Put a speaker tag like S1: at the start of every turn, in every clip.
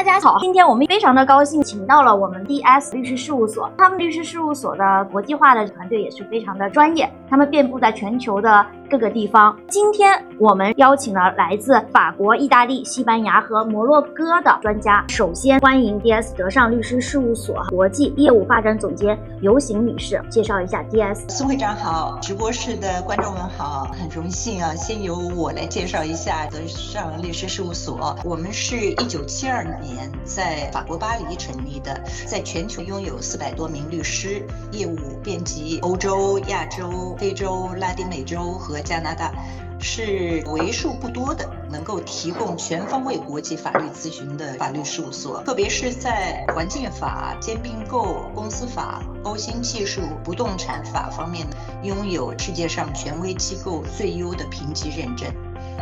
S1: 大家好，今天我们非常的高兴请到了我们 DS 律师事务所，他们律师事务所的国际化的团队也是非常的专业，他们遍布在全球的各个地方。今天我们邀请了来自法国、意大利、西班牙和摩洛哥的专家。首先欢迎 DS 德尚律师事务所国际业务发展总监游行女士，介绍一下 DS。
S2: 苏会长好，直播室的观众们好，很荣幸啊，先由我来介绍一下德尚律师事务所。我们是1972年在法国巴黎成立的，在全球拥有400多名律师，业务遍及欧洲、亚洲、非洲、拉丁美洲和加拿大，是为数不多的能够提供全方位国际法律咨询的法律事务所，特别是在环境法、兼并购、公司法、高新技术、不动产法方面拥有世界上权威机构最优的评级认证。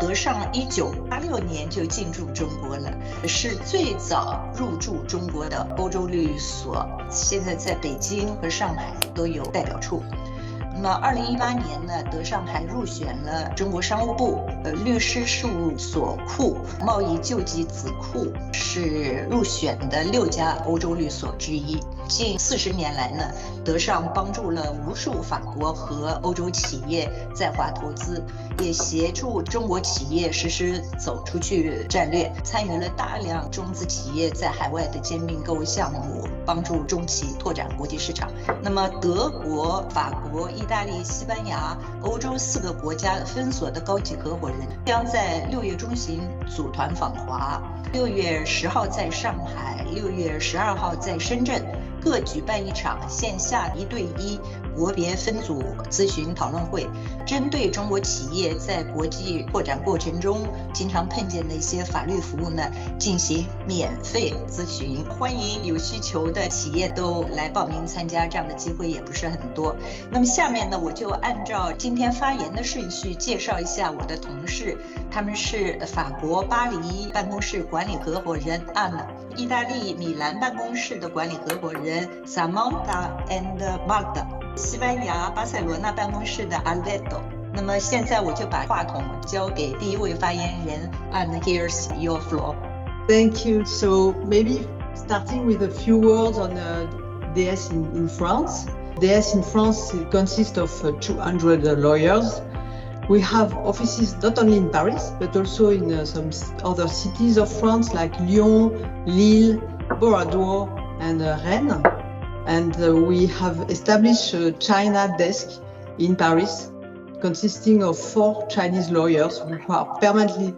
S2: 德尚1986年就进驻中国了，是最早入驻中国的欧洲律所，现在在北京和上海都有代表处。那么2018年呢，德尚还入选了中国商务部律师事务所库贸易救济子库，是入选的6家欧洲律所之一。近40年来呢，德尚帮助了无数法国和欧洲企业在华投资，也协助中国企业实施走出去战略，参与了大量中资企业在海外的兼并购项目，帮助中企拓展国际市场。那么德国、法国、意大利、西班牙、欧洲4个国家分所的高级合伙人将在6月中旬组团访华，6月10号在上海，6月12号在深圳，各举办一场线下1对1国别分组咨询讨论会，针对中国企业在国际拓展过程中经常碰见的一些法律服务呢，进行免费咨询。欢迎有需求的企业都来报名参加，这样的机会也不是很多。那么下面呢，我就按照今天发言的顺序介绍一下我的同事，他们是法国巴黎办公室管理合伙人 Anne， 意大利米兰办公室的管理合伙人 Samantha and Magda， 西班牙巴塞罗那办公室的 Alberto。 那么现在我就把话筒交给第一位发言人 Anne, here's your floor.
S3: Thank you. So maybe starting with a few words on DS in France. DS in France consists of 200 lawyers. We have offices not only in Paris, but also in some other cities of France like Lyon, Lille, Bordeaux, and Rennes. And we have established a China desk in Paris, consisting of 4 Chinese lawyers who are permanently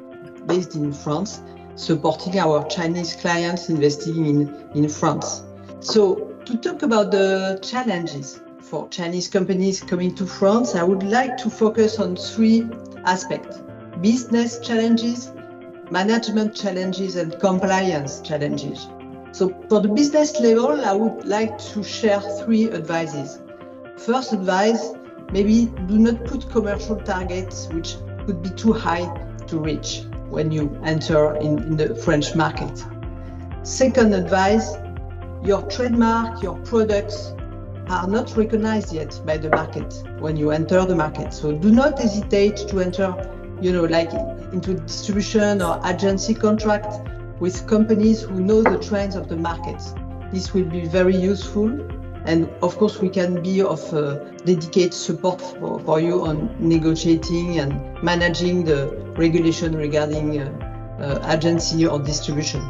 S3: based in France, supporting our Chinese clients investing in France. So to talk about the challenges for Chinese companies coming to France, I would like to focus on 3 aspects: business challenges, management challenges, and compliance challenges. So for the business level, I would like to share 3 advices. First advice, maybe do not put commercial targets which could be too high to reach when you enter in the French market. Second advice, your trademark, your products are not recognized yet by the market when you enter the market. So do not hesitate to enter, like into distribution or agency contract with companies who know the trends of the market. This will be very useful. And of course, we can be of dedicated support for you on negotiating and managing the regulation regarding agency or distribution.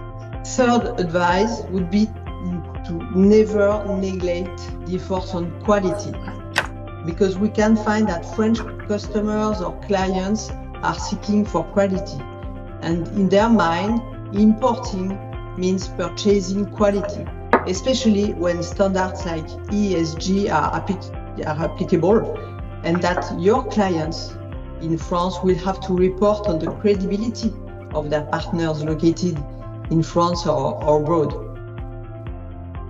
S3: Third advice would be to never neglect the efforts on quality, because we can find that French customers or clients are seeking for quality, and in their mind, importing means purchasing quality, especially when standards like ESG are applicable, and that your clients in France will have to report on the credibility of their partners located in France or abroad.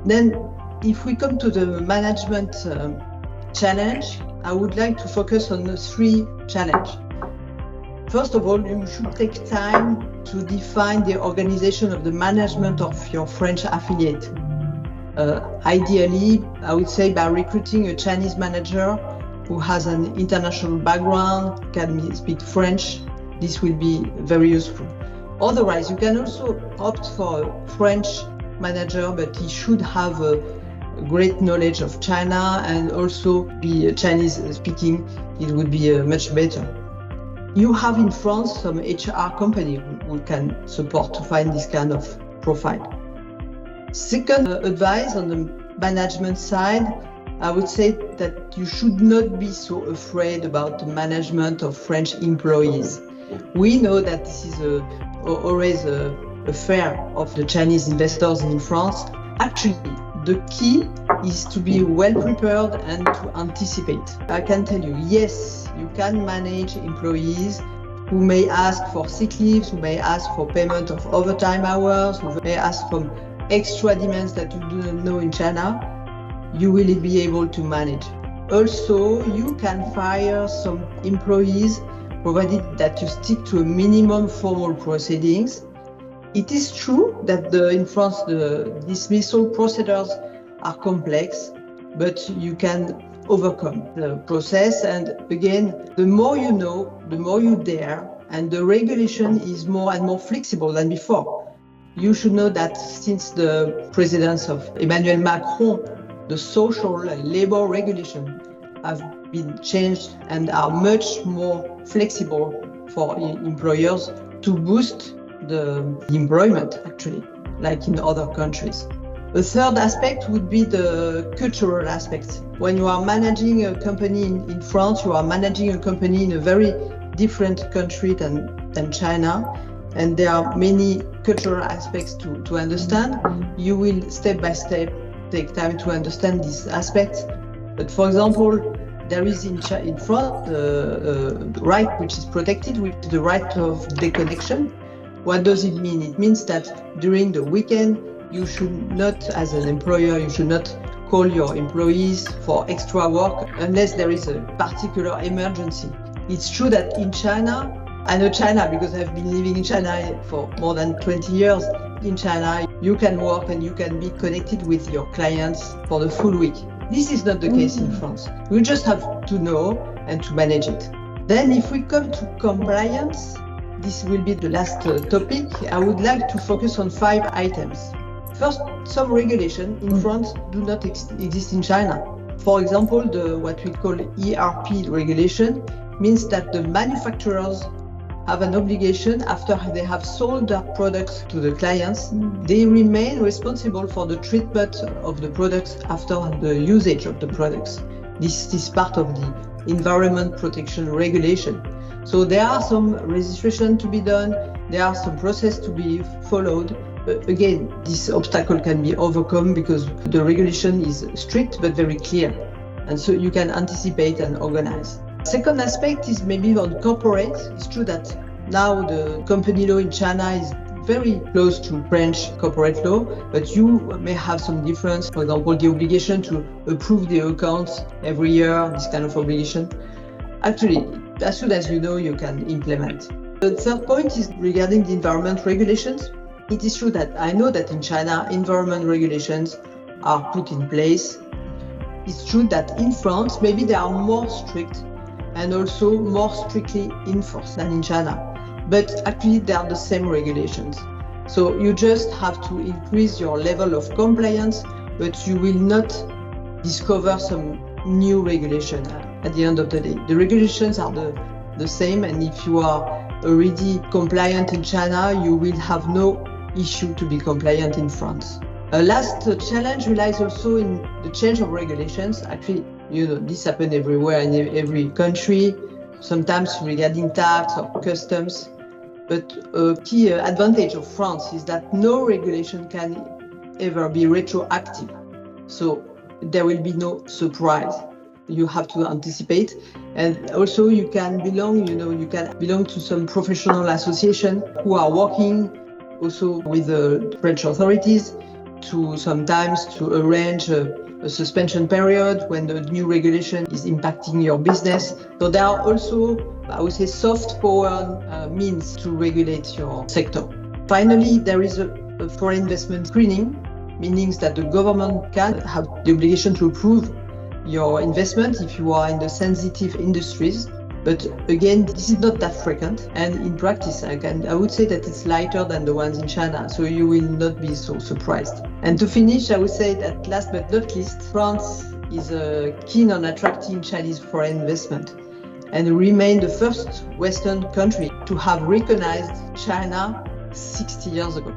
S3: Then, if we come to the management challenge, I would like to focus on the 3 challenges. First of all, you should take time to define the organization of the management of your French affiliate. Ideally, I would say by recruiting a Chinese manager who has an international background, can speak French. This will be very useful. Otherwise, you can also opt for a French manager, but he should have a great knowledge of China and also be Chinese speaking. It would be much better. You have in France some HR company who can support to find this kind of profile. Second advice on the management side, I would say that you should not be so afraid about the management of French employees. We know that this is always a fear of the Chinese investors in France. Actually, the key is to be well prepared and to anticipate. I can tell you, yes, you can manage employees who may ask for sick leaves, who may ask for payment of overtime hours, who may ask for extra demands that you do not know in China. You will be able to manage. Also, you can fire some employees provided that you stick to a minimum formal proceedings. It is true that in France, the dismissal procedures are complex, but you can overcome the process. And again, the more you know, the more you dare, and the regulation is more and more flexible than before. You should know that since the presidency of Emmanuel Macron, the social and labor regulation have been changed and are much more flexible for employers to boost the employment, actually, like in other countries. The third aspect would be the cultural aspect. When you are managing a company in France, you are managing a company in a very different country than China, and there are many cultural aspects to understand. You will step by step take time to understand these aspects. But for example, there is in France the right which is protected, which is the right of deconnection. What does it mean? It means that during the weekend, you should not, as an employer, you should not call your employees for extra work unless there is a particular emergency. It's true that in China, I know China because I've been living in China for more than 20 years. In China, you can work and you can be connected with your clients for the full week. This is not the case in France. You just have to know and to manage it. Then if we come to compliance, this will be the last topic. I would like to focus on 5 items. First, some regulation in France do not exist in China. For example, what we call ERP regulation means that the manufacturers have an obligation after they have sold their products to the clients. They remain responsible for the treatment of the products after the usage of the products. This is part of the environment protection regulation. So there are some registration to be done, there are some process to be followed. Again, this obstacle can be overcome because the regulation is strict but very clear. And so you can anticipate and organize. Second aspect is maybe on corporate. It's true that now the company law in China is very close to French corporate law, but you may have some difference. For example, the obligation to approve the accounts every year, this kind of obligation. Actually, as soon as you know, you can implement. The third point is regarding the environment regulations. It is true that I know that in China, environment regulations are put in place. It's true that in France, maybe they are more strict and also more strictly enforced than in China. But actually, they are the same regulations. So you just have to increase your level of compliance, but you will not discover some new regulation at the end of the day. The regulations are the same, and if you are already compliant in China, you will have no issue to be compliant in France. A last challenge relies also in the change of regulations. Actually, this happens everywhere in every country, sometimes regarding tax or customs. But a key advantage of France is that no regulation can ever be retroactive. So there will be no surprise. You have to anticipate. And also you can belong to some professional association who are working also with the French authorities to sometimes to arrange a suspension period when the new regulation is impacting your business. So there are also, I would say, soft power means to regulate your sector. Finally, there is a foreign investment screening, meaning that the government can have the obligation to approve your investment if you are in the sensitive industries. But again, this is not that frequent. And in practice, I would say that it's lighter than the ones in China. So you will not be so surprised. And to finish, I would say that last but not least, France is keen on attracting Chinese foreign investment and remain the first Western country to have recognized China 60 years ago.